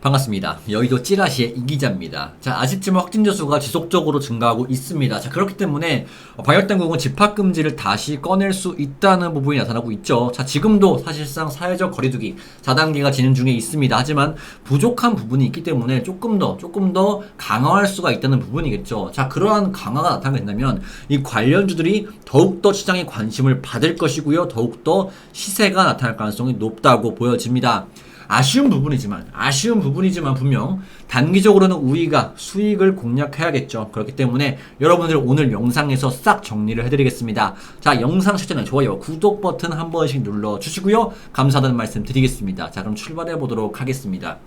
반갑습니다. 여의도 찌라시의 이기자입니다. 자, 아직쯤 확진자 수가 지속적으로 증가하고 있습니다. 자, 그렇기 때문에 방역당국은 집합금지를 다시 꺼낼 수 있다는 부분이 나타나고 있죠. 자, 지금도 사실상 사회적 거리두기 4단계가 진행 중에 있습니다. 하지만 부족한 부분이 있기 때문에 조금 더 강화할 수가 있다는 부분이겠죠. 자, 그러한 강화가 나타나게 된다면 이 관련주들이 더욱더 시장의 관심을 받을 것이고요. 더욱더 시세가 나타날 가능성이 높다고 보여집니다. 아쉬운 부분이지만 분명 단기적으로는 우위가 수익을 공략해야겠죠. 그렇기 때문에 여러분들 오늘 영상에서 싹 정리를 해드리겠습니다. 자, 영상 시청자 좋아요, 구독 버튼 한 번씩 눌러주시고요. 감사하다는 말씀 드리겠습니다. 자, 그럼 출발해 보도록 하겠습니다.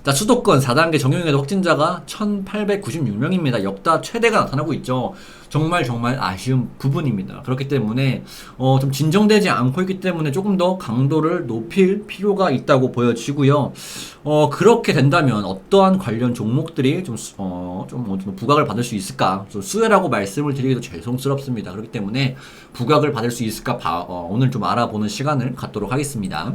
자, 수도권 4단계 정형외과 확진자가 1896명입니다. 역대 최대가 나타나고 있죠. 정말 아쉬운 부분입니다. 그렇기 때문에 좀 진정되지 않고 있기 때문에 조금 더 강도를 높일 필요가 있다고 보여지고요. 그렇게 된다면 어떠한 관련 종목들이 좀 부각을 받을 수 있을까? 좀 수혜라고 말씀을 드리기도 죄송스럽습니다. 그렇기 때문에 부각을 받을 수 있을까 오늘 좀 알아보는 시간을 갖도록 하겠습니다.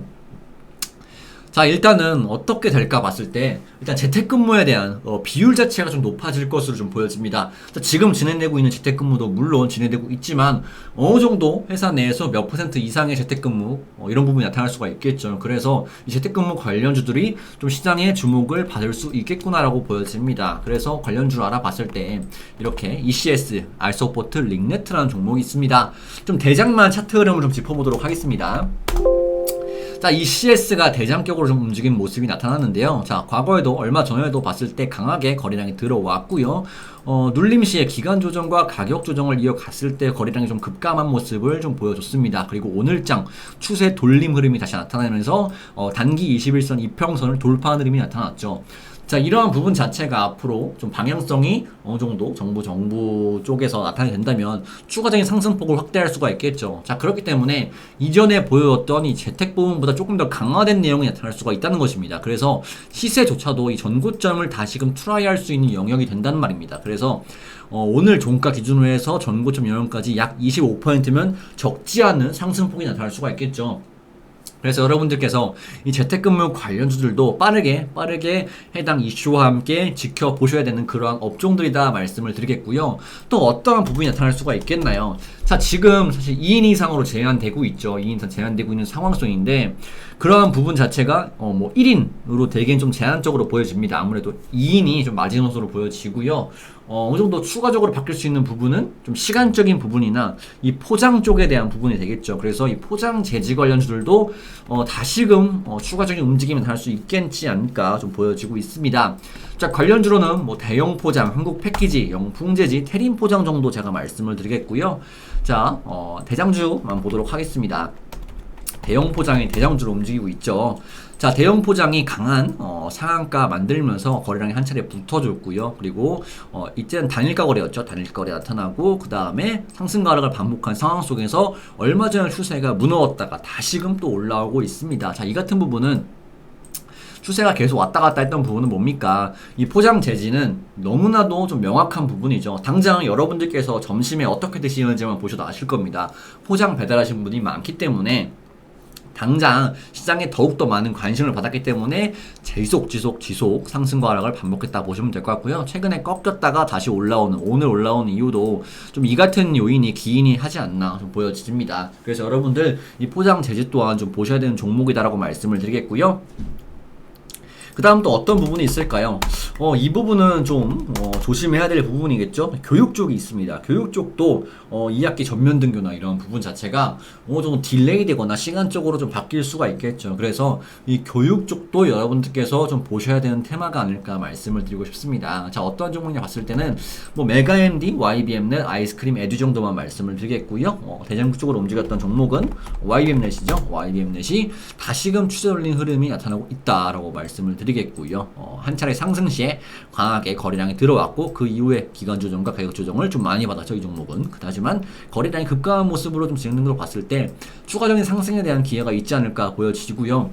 자, 일단은 어떻게 될까 봤을 때 일단 재택근무에 대한 비율 자체가 좀 높아질 것으로 좀 보여집니다. 자, 지금 진행되고 있는 재택근무도 물론 진행되고 있지만 어느 정도 회사 내에서 몇 % 이상의 재택근무 이런 부분이 나타날 수가 있겠죠. 그래서 이 재택근무 관련주들이 좀 시장의 주목을 받을 수 있겠구나라고 보여집니다. 그래서 관련주를 알아봤을 때 이렇게 ECS, 알소포트, 링네트라는 종목이 있습니다. 좀 대장만 차트 흐름을 좀 짚어보도록 하겠습니다. 자, 이 CS가 대장격으로 좀 움직이는 모습이 나타났는데요. 자, 과거에도 얼마 전에도 봤을 때 강하게 거래량이 들어왔고요. 눌림 시에 기간 조정과 가격 조정을 이어갔을 때 거래량이 좀 급감한 모습을 좀 보여줬습니다. 그리고 오늘장 추세 돌림 흐름이 다시 나타나면서 단기 21선 이평선을 돌파하는 흐름이 나타났죠. 자, 이러한 부분 자체가 앞으로 좀 방향성이 어느 정도 정부 쪽에서 나타나게 된다면 추가적인 상승폭을 확대할 수가 있겠죠. 자, 그렇기 때문에 이전에 보여줬던 이 재택 부분보다 조금 더 강화된 내용이 나타날 수가 있다는 것입니다. 그래서 시세조차도 이 전고점을 다시금 트라이할 수 있는 영역이 된다는 말입니다. 그래서 오늘 종가 기준으로 해서 전고점 영역까지 약 25%면 적지 않은 상승폭이 나타날 수가 있겠죠. 그래서 여러분들께서 이 재택근무 관련주들도 빠르게 해당 이슈와 함께 지켜보셔야 되는 그러한 업종들이다 말씀을 드리겠고요. 또 어떠한 부분이 나타날 수가 있겠나요? 자, 지금 사실 2인 이상으로 제한되고 있죠. 2인 이상 제한되고 있는 상황성인데 그러한 부분 자체가 1인으로 되기엔 좀 제한적으로 보여집니다. 아무래도 2인이 좀 마지노선으로 보여지고요. 어느 정도 추가적으로 바뀔 수 있는 부분은 좀 시간적인 부분이나 이 포장 쪽에 대한 부분이 되겠죠. 그래서 이 포장 재지 관련주들도 다시금 추가적인 움직임이 나타날 수 있겠지 않을까 좀 보여지고 있습니다. 자, 관련주로는 대형 포장, 한국 패키지, 영풍재지, 태림 포장 정도 제가 말씀을 드리겠고요. 자, 대장주만 보도록 하겠습니다. 대형 포장이 대장주로 움직이고 있죠. 자, 대형 포장이 강한 상한가 만들면서 거래량이 한 차례 붙어줬고요. 그리고 이때는 단일가 거래였죠. 단일가 거래 나타나고 그 다음에 상승 가락을 반복한 상황 속에서 얼마 전에 추세가 무너졌다가 다시금 또 올라오고 있습니다. 자, 이 같은 부분은 추세가 계속 왔다 갔다 했던 부분은 뭡니까? 이 포장 재지는 너무나도 좀 명확한 부분이죠. 당장 여러분들께서 점심에 어떻게 드시는지만 보셔도 아실 겁니다. 포장 배달하신 분이 많기 때문에 당장 시장에 더욱더 많은 관심을 받았기 때문에 지속 상승과 하락을 반복했다 보시면 될 것 같고요. 최근에 꺾였다가 다시 오늘 올라오는 이유도 좀 이 같은 요인이 기인이 하지 않나 좀 보여집니다. 그래서 여러분들 이 포장 재지 또한 좀 보셔야 되는 종목이다라고 말씀을 드리겠고요. 그 다음 또 어떤 부분이 있을까요? 이 부분은 좀 조심해야 될 부분이겠죠. 교육 쪽이 있습니다. 교육 쪽도 2학기 전면 등교나 이런 부분 자체가 어느 정도 딜레이 되거나 시간적으로 좀 바뀔 수가 있겠죠. 그래서 이 교육 쪽도 여러분들께서 좀 보셔야 되는 테마가 아닐까 말씀을 드리고 싶습니다. 자, 어떤 종목이냐 봤을 때는 메가MD, YBM넷, 아이스크림 에듀 정도만 말씀을 드리겠고요. 대장주 쪽으로 움직였던 종목은 YBM넷이죠. YBM넷이 다시금 추세 올린 흐름이 나타나고 있다라고 말씀을 드리겠고요. 한 차례 상승 시에 강하게 거래량이 들어왔고 그 이후에 기간 조정과 가격 조정을 좀 많이 받았죠. 이 종목은. 하지만 거래량이 급감한 모습으로 좀 진행된 걸 봤을 때 추가적인 상승에 대한 기회가 있지 않을까 보여지고요.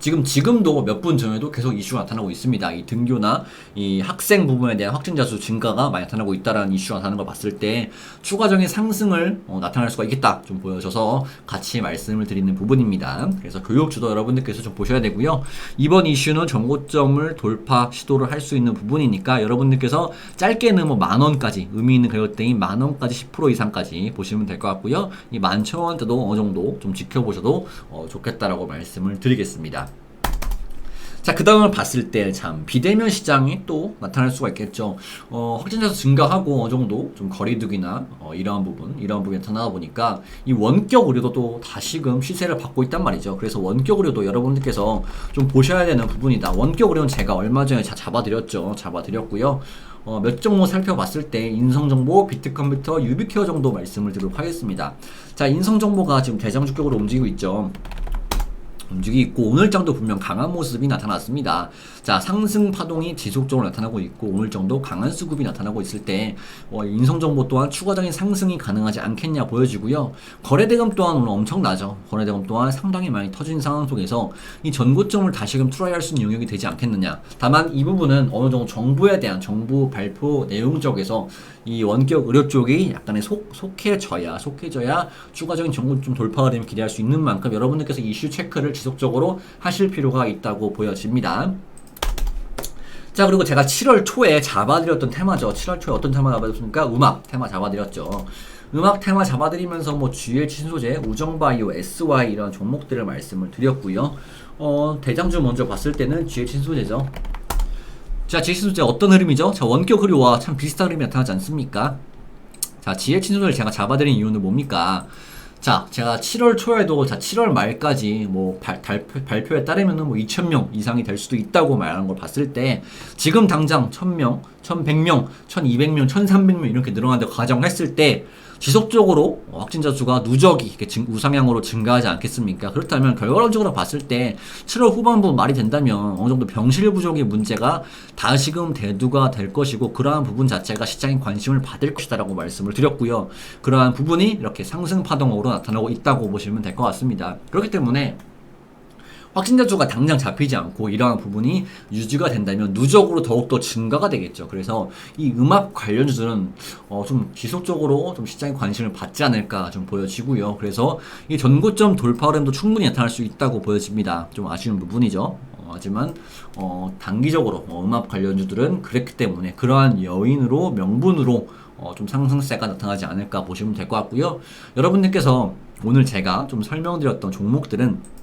지금도 몇 분 전에도 계속 이슈가 나타나고 있습니다. 이 등교나 이 학생 부분에 대한 확진자 수 증가가 많이 나타나고 있다라는 이슈가 나타나는 걸 봤을 때 추가적인 상승을 나타날 수가 있겠다 좀 보여져서 같이 말씀을 드리는 부분입니다. 그래서 교육주도 여러분들께서 좀 보셔야 되고요. 이번 이슈는 정고점을 돌파 시도를 할 수 있는 부분이니까 여러분들께서 짧게는 뭐 10,000원까지 의미 있는 가격대인 10,000원까지 10% 이상까지 보시면 될 것 같고요. 이 11,000원대도 어느 정도 좀 지켜보셔도 좋겠다라고 말씀을 드리겠습니다. 자, 그 다음을 봤을 때 참 비대면 시장이 또 나타날 수가 있겠죠. 확진자 수 증가하고 어느 정도 좀 거리두기나 이러한 부분이 나타나다 보니까 이 원격 의료도 또 다시금 시세를 받고 있단 말이죠. 그래서 원격 의료도 여러분들께서 좀 보셔야 되는 부분이다. 원격 의료는 제가 얼마 전에 잡아드렸고요. 몇 종목 살펴봤을 때 인성정보, 비트컴퓨터, 유비케어 정도 말씀을 드리도록 하겠습니다. 자, 인성정보가 지금 대장주격으로 움직이고 있죠. 움직이고 오늘장도 분명 강한 모습이 나타났습니다. 자, 상승 파동이 지속적으로 나타나고 있고 오늘장도 강한 수급이 나타나고 있을 때 인성정보 또한 추가적인 상승이 가능하지 않겠냐 보여지고요. 거래대금 또한 오늘 엄청나죠. 거래대금 또한 상당히 많이 터진 상황 속에서 이 전고점을 다시금 트라이할 수 있는 영역이 되지 않겠느냐. 다만 이 부분은 어느 정도 정부에 대한 정부 발표 내용 쪽에서 이 원격 의료 쪽이 약간의 속해져야 추가적인 정고점 돌파가 되면 기대할 수 있는 만큼 여러분들께서 이슈 체크를 지속적으로 하실 필요가 있다고 보여집니다. 자, 그리고 제가 7월 초에 잡아드렸던 테마죠. 7월 초에 어떤 테마 잡아드렸습니까? 음악 테마 잡아드렸죠. 음악 테마 잡아드리면서 뭐 GH 신소재, 우정바이오, SY 이런 종목들을 말씀을 드렸고요. 대장주 먼저 봤을 때는 GH 신소재죠. 자, GH 신소재 어떤 흐름이죠? 자, 원격 의료와 참 비슷한 흐름이 나타나지 않습니까? 자, GH 신소재를 제가 잡아드린 이유는 뭡니까? 자, 제가 7월 초에도 7월 말까지 뭐 발표에 따르면은 뭐 2,000명 이상이 될 수도 있다고 말하는 걸 봤을 때 지금 당장 1,000명, 1,100명, 1,200명, 1,300명 이렇게 늘어난다고 가정했을 때 지속적으로 확진자 수가 누적이 이렇게 우상향으로 증가하지 않겠습니까? 그렇다면 결과론적으로 봤을 때 7월 후반부 말이 된다면 어느 정도 병실 부족의 문제가 다시금 대두가 될 것이고 그러한 부분 자체가 시장의 관심을 받을 것이다라고 말씀을 드렸고요. 그러한 부분이 이렇게 상승 파동으로 나타나고 있다고 보시면 될 것 같습니다. 그렇기 때문에 확진자 수가 당장 잡히지 않고 이러한 부분이 유지가 된다면 누적으로 더욱더 증가가 되겠죠. 그래서 이 음악 관련주들은 좀 지속적으로 좀 시장의 관심을 받지 않을까 좀 보여지고요. 그래서 이 전고점 돌파 흐름도 충분히 나타날 수 있다고 보여집니다. 좀 아쉬운 부분이죠. 하지만 단기적으로 음악 관련주들은 그랬기 때문에 그러한 여인으로 명분으로 좀 상승세가 나타나지 않을까 보시면 될 것 같고요. 여러분들께서 오늘 제가 좀 설명드렸던 종목들은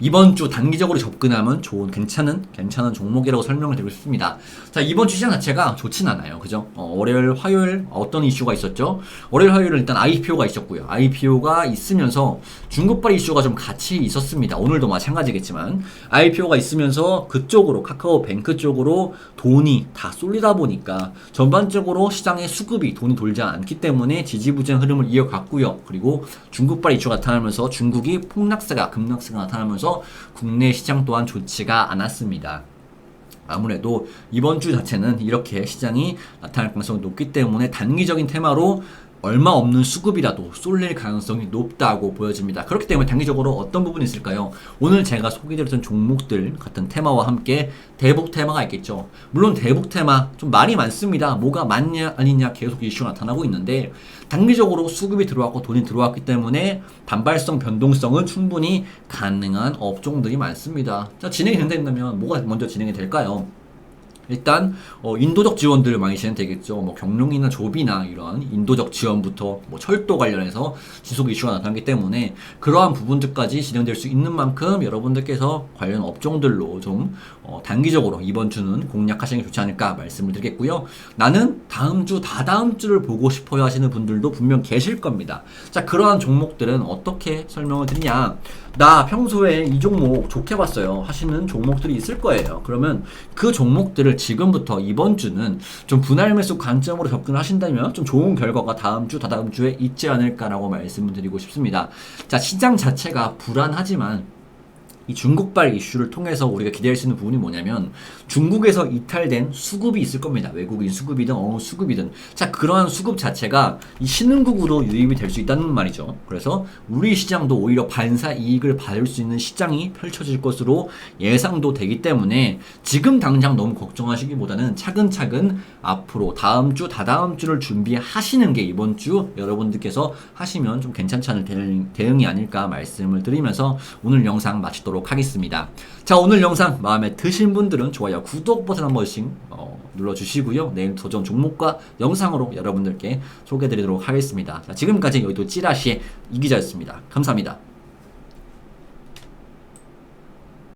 이번 주 단기적으로 접근하면 좋은 괜찮은 종목이라고 설명을 드리고 싶습니다. 자, 이번 주 시장 자체가 좋진 않아요. 그죠? 월요일, 화요일 어떤 이슈가 있었죠? 월요일, 화요일은 일단 IPO가 있었고요. IPO가 있으면서 중국발 이슈가 좀 같이 있었습니다. 오늘도 마찬가지겠지만 IPO가 있으면서 그쪽으로 카카오뱅크 쪽으로 돈이 다 쏠리다 보니까 전반적으로 시장의 수급이 돈이 돌지 않기 때문에 지지부진한 흐름을 이어갔고요. 그리고 중국발 이슈가 나타나면서 중국이 급락세가 나타나면서 국내 시장 또한 좋지가 않았습니다. 아무래도 이번 주 자체는 이렇게 시장이 나타날 가능성이 높기 때문에 단기적인 테마로 얼마 없는 수급이라도 쏠릴 가능성이 높다고 보여집니다. 그렇기 때문에 단기적으로 어떤 부분이 있을까요? 오늘 제가 소개드렸던 종목들 같은 테마와 함께 대북 테마가 있겠죠. 물론 대북 테마 좀 말이 많습니다. 뭐가 맞냐 아니냐 계속 이슈가 나타나고 있는데 단기적으로 수급이 들어왔고 돈이 들어왔기 때문에 단발성 변동성은 충분히 가능한 업종들이 많습니다. 자, 진행이 된다면 뭐가 먼저 진행이 될까요? 일단 인도적 지원들을 많이 진행되겠죠. 뭐 경룡이나 조비나 이런 인도적 지원부터 뭐 철도 관련해서 지속 이슈가 나타나기 때문에 그러한 부분들까지 진행될 수 있는 만큼 여러분들께서 관련 업종들로 좀 단기적으로 이번 주는 공략하시는 게 좋지 않을까 말씀을 드리겠고요. 나는 다음 주, 다다음 주를 보고 싶어요 하시는 분들도 분명 계실 겁니다. 자, 그러한 종목들은 어떻게 설명을 드리냐? 나 평소에 이 종목 좋게 봤어요 하시는 종목들이 있을 거예요. 그러면 그 종목들을 지금부터 이번 주는 좀 분할 매수 관점으로 접근을 하신다면 좀 좋은 결과가 다음 주, 다다음 주에 있지 않을까라고 말씀을 드리고 싶습니다. 자, 시장 자체가 불안하지만 이 중국발 이슈를 통해서 우리가 기대할 수 있는 부분이 뭐냐면 중국에서 이탈된 수급이 있을 겁니다. 외국인 수급이든 어느 수급이든. 자, 그러한 수급 자체가 이 신흥국으로 유입이 될 수 있다는 말이죠. 그래서 우리 시장도 오히려 반사 이익을 받을 수 있는 시장이 펼쳐질 것으로 예상도 되기 때문에 지금 당장 너무 걱정하시기보다는 차근차근 앞으로 다음 주, 다다음 주를 준비하시는 게 이번 주 여러분들께서 하시면 좀 괜찮지 않을 대응이 아닐까 말씀을 드리면서 오늘 영상 마치도록 하겠습니다. 자, 오늘 영상 마음에 드신 분들은 좋아요, 구독 버튼 한 번씩 눌러주시고요. 내일 도전 종목과 영상으로 여러분들께 소개해드리도록 하겠습니다. 자, 지금까지 여의도 찌라시의 이기자였습니다. 감사합니다.